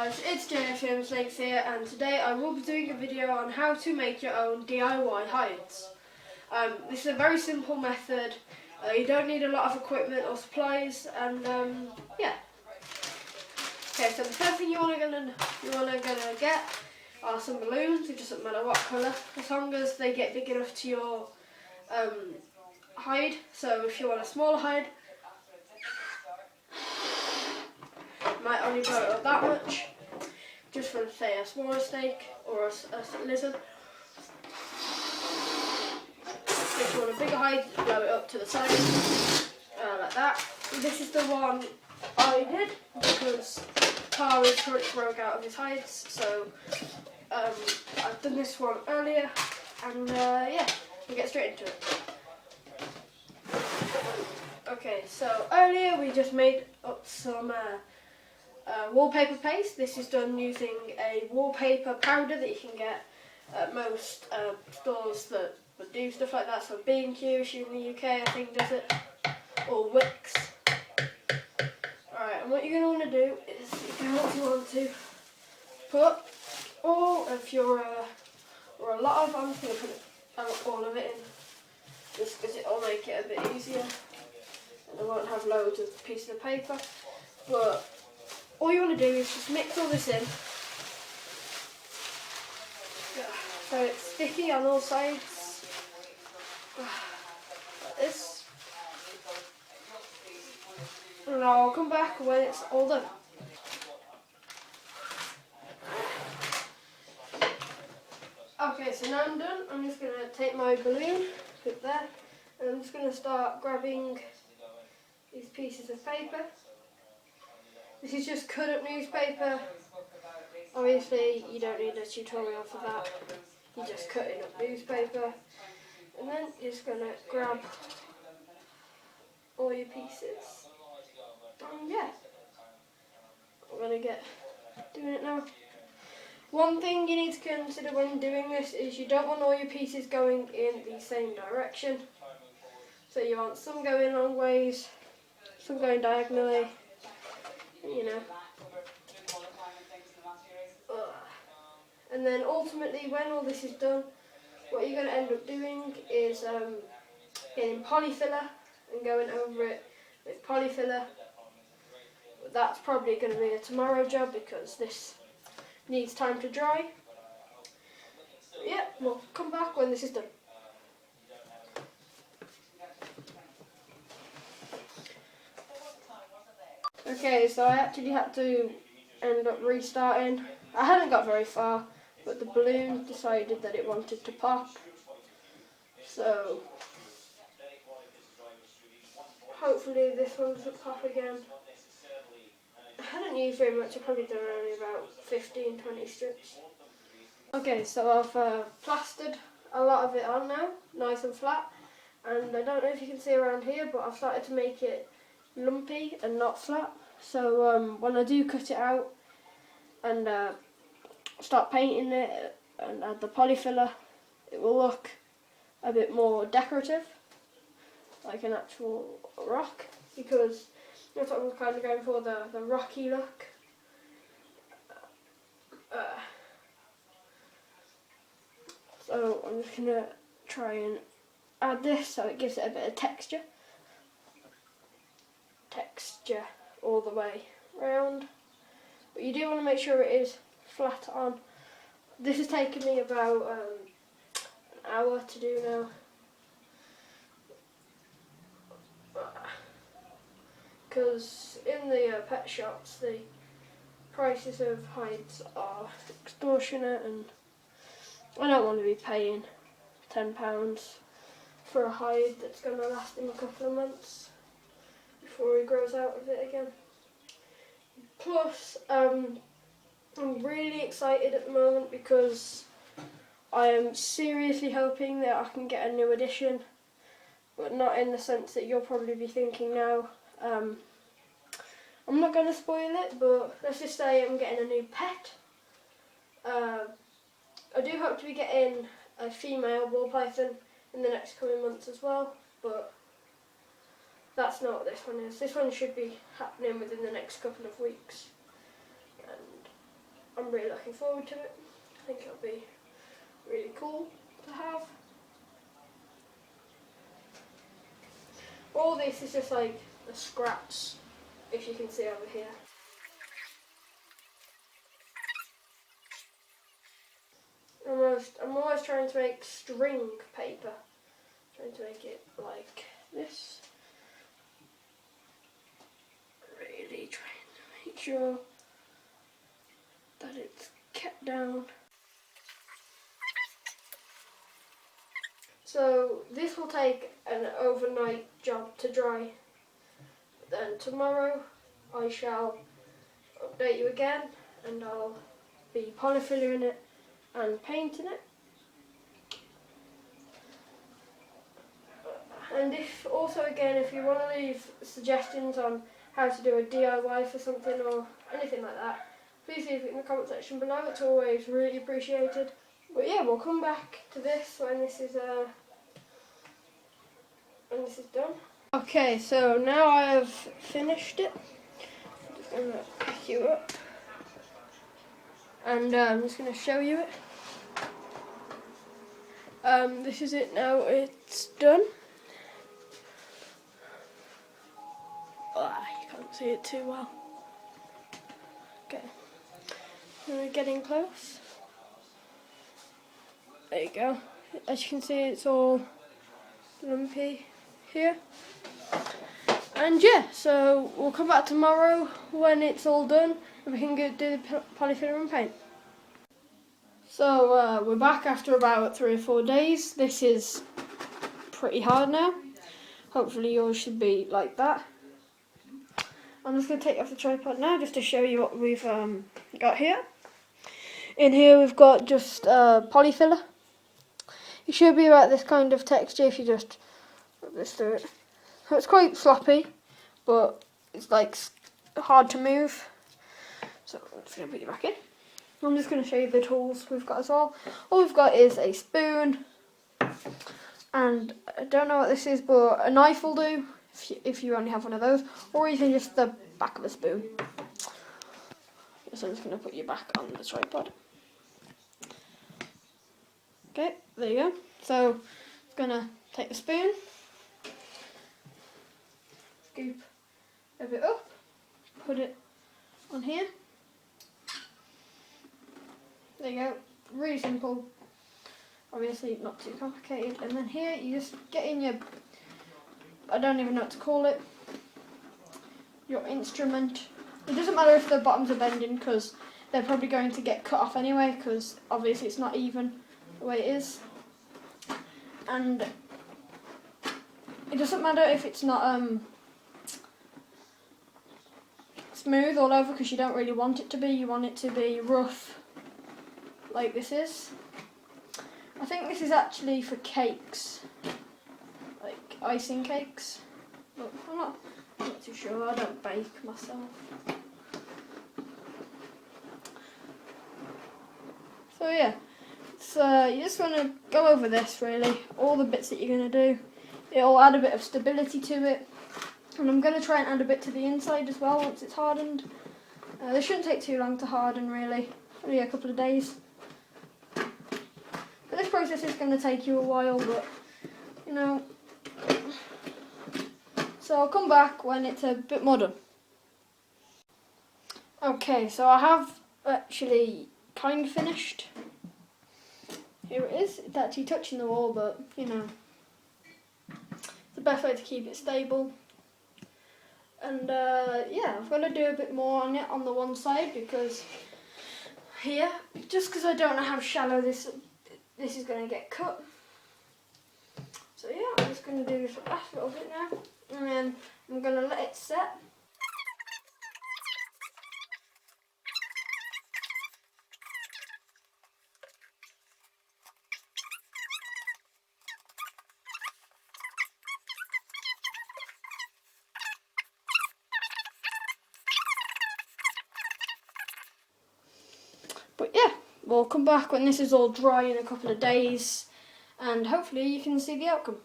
guys, it's JFCMsnakes here, and today I will be doing a video on how to make your own DIY hides. This is a very simple method. You don't need a lot of equipment or supplies, and yeah. Okay, so the first thing you wanna get are some balloons. It doesn't matter what colour, as long as they get big enough to your hide. So if you want a smaller hide, might only blow it up that much, just for say a smaller snake or a lizard. If you want a bigger hide, blow it up to the side, like that. This is the one I did because Tar is currently broke out of his hides, so I've done this one earlier, and yeah, we'll get straight into it. Okay, so earlier we just made up some wallpaper paste. This is done using a wallpaper powder that you can get at most stores that would do stuff like that. So B&Q in the UK, I think, does it, or Wix. Alright, and what you're going to want to do is you want to put all of your, or a lot of, I'm just going to put all of it in, just because it will make it a bit easier. And I won't have loads of pieces of paper, but all you want to do is just mix all this in, so it's sticky on all sides, like this, and I'll come back when it's all done. Okay, so now I'm done. I'm just going to take my balloon, put it there, and I'm just going to start grabbing these pieces of paper. This is just cut up newspaper. Obviously you don't need a tutorial for that. You're just cutting up newspaper. And then you're just going to grab all your pieces. And yeah, I'm going to get doing it now. One thing you need to consider when doing this is you don't want all your pieces going in the same direction. So you want some going long ways, some going diagonally, you know. And then ultimately, when all this is done, what you're going to end up doing is getting polyfiller and going over it with polyfiller. But that's probably going to be a tomorrow job because this needs time to dry. But yeah, we'll come back when this is done. Okay, so I actually had to end up restarting. I hadn't got very far, but the balloon decided that it wanted to pop. So hopefully this one doesn't pop again. I hadn't used very much. I've probably done only about 15-20 strips. Okay, so I've plastered a lot of it on now, nice and flat. And I don't know if you can see around here, but I've started to make it lumpy and not flat. So when I do cut it out and start painting it and add the polyfiller, it will look a bit more decorative, like an actual rock, because that's what I'm kind of going for, the rocky look. So I'm just going to try and add this so it gives it a bit of texture all the way round. But you do want to make sure it is flat on. This has taken me about an hour to do now. Because in the pet shops the prices of hides are extortionate, and I don't want to be paying £10 for a hide that's going to last him a couple of months before he grows out of it again. Plus, I'm really excited at the moment because I am seriously hoping that I can get a new edition, but not in the sense that you'll probably be thinking now. I'm not going to spoil it, but let's just say I'm getting a new pet. I do hope to be getting a female ball python in the next coming months as well, but that's not what this one is. This one should be happening within the next couple of weeks. And I'm really looking forward to it. I think it'll be really cool to have. All this is just like the scraps, if you can see over here. I'm always trying to make string paper. Trying to make it like this. Really trying to make sure that it's kept down. So this will take an overnight job to dry. Then tomorrow I shall update you again, and I'll be polyfilling it and painting it. And if you want to leave suggestions on how to do a DIY for something or anything like that, please leave it in the comment section below. It's always really appreciated. But yeah, we'll come back to this when this is done. Okay, so now I have finished it. I'm just going to pick you up, and I'm just going to show you it. This is it now, it's done. You can't see it too well. Okay, we're getting close. There you go. As you can see, it's all lumpy here. And yeah, so we'll come back tomorrow when it's all done and we can go do the polyfiller and paint. So we're back after about 3 or 4 days. This is pretty hard now. Hopefully yours should be like that. I'm just going to take off the tripod now just to show you what we've got here. In here we've got just polyfiller. It should be about this kind of texture if you just rub this through it. So it's quite sloppy, but it's like hard to move. So I'm just going to put you back in. I'm just going to show you the tools we've got as well. All we've got is a spoon, and I don't know what this is, but a knife will do if you only have one of those, or even just the back of a spoon. So I'm just going to put you back on the tripod. Okay, there you go. So I'm going to take the spoon, scoop a bit up, put it on here. There you go, really simple, obviously not too complicated. And then here you just get in your, I don't even know what to call it, your instrument. It doesn't matter if the bottoms are bending because they're probably going to get cut off anyway because obviously it's not even the way it is. And it doesn't matter if it's not smooth all over because you don't really want it to be. You want it to be rough like this is. I think this is actually for cakes, like icing cakes, but I'm not too sure. I don't bake myself. So yeah, so you just want to go over this really, all the bits that you're going to do. It'll add a bit of stability to it, and I'm going to try and add a bit to the inside as well once it's hardened. This shouldn't take too long to harden really, only a couple of days. But this process is going to take you a while, but you know. So I'll come back when it's a bit more done. Okay, so I have actually kind of finished. Here it is. It's actually touching the wall, but you know, it's the best way to keep it stable. And yeah, I've got to do a bit more on it on the one side because here, just because I don't know how shallow this is going to get cut. So yeah, I'm just going to do this last little bit now, and then I'm going to let it set. But yeah, we'll come back when this is all dry in a couple of days, and hopefully you can see the outcome.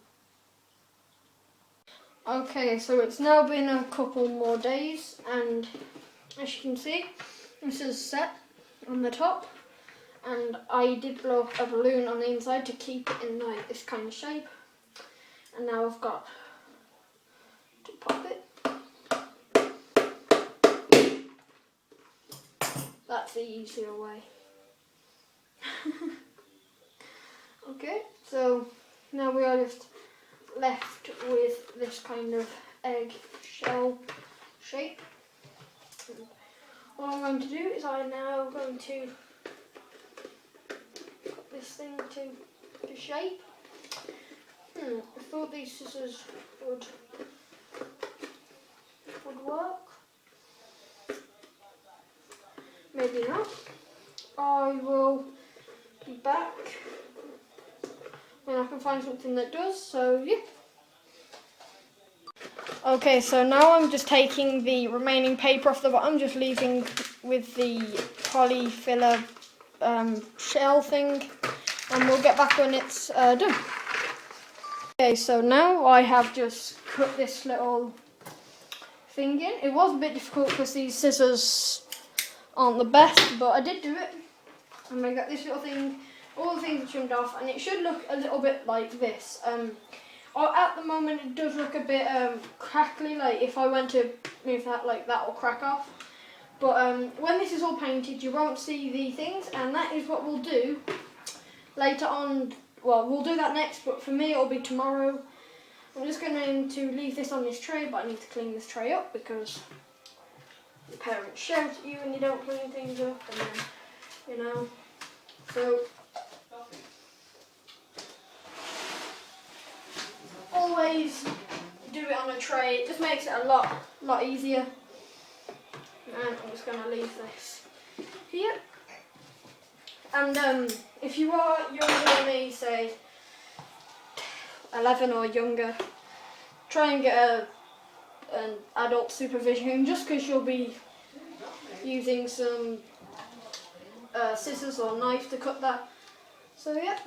Okay, so it's now been a couple more days, and as you can see, this is set. on the top, and I did blow up a balloon on the inside to keep it in like this kind of shape. And now I've got to pop it. That's the easier way. Okay, so now we are just left with this kind of egg shell shape. What I'm going to do is I'm now going to put this thing to shape. I thought these scissors would work. Maybe not. I will be back when I can find something that does, so yeah. Okay, so now I'm just taking the remaining paper off the bottom, just leaving with the polyfiller shell thing, and we'll get back when it's done. Okay, so now I have just cut this little thing in. It was a bit difficult because these scissors aren't the best, but I did do it. And I got this little thing, all the things are trimmed off, and it should look a little bit like this. At the moment it does look a bit crackly, like if I went to move that, like that will crack off. But when this is all painted you won't see the things, and that is what we'll do later on. Well, we'll do that next, but for me it'll be tomorrow. I'm just going to leave this on this tray, but I need to clean this tray up because the parents shout at you when you don't clean things up, and then, you know, so always do it on a tray. It just makes it a lot easier. And I'm just going to leave this here. And if you are younger than me, say 11 or younger, try and get an adult supervision, just because you'll be using some scissors or knife to cut that. So yeah.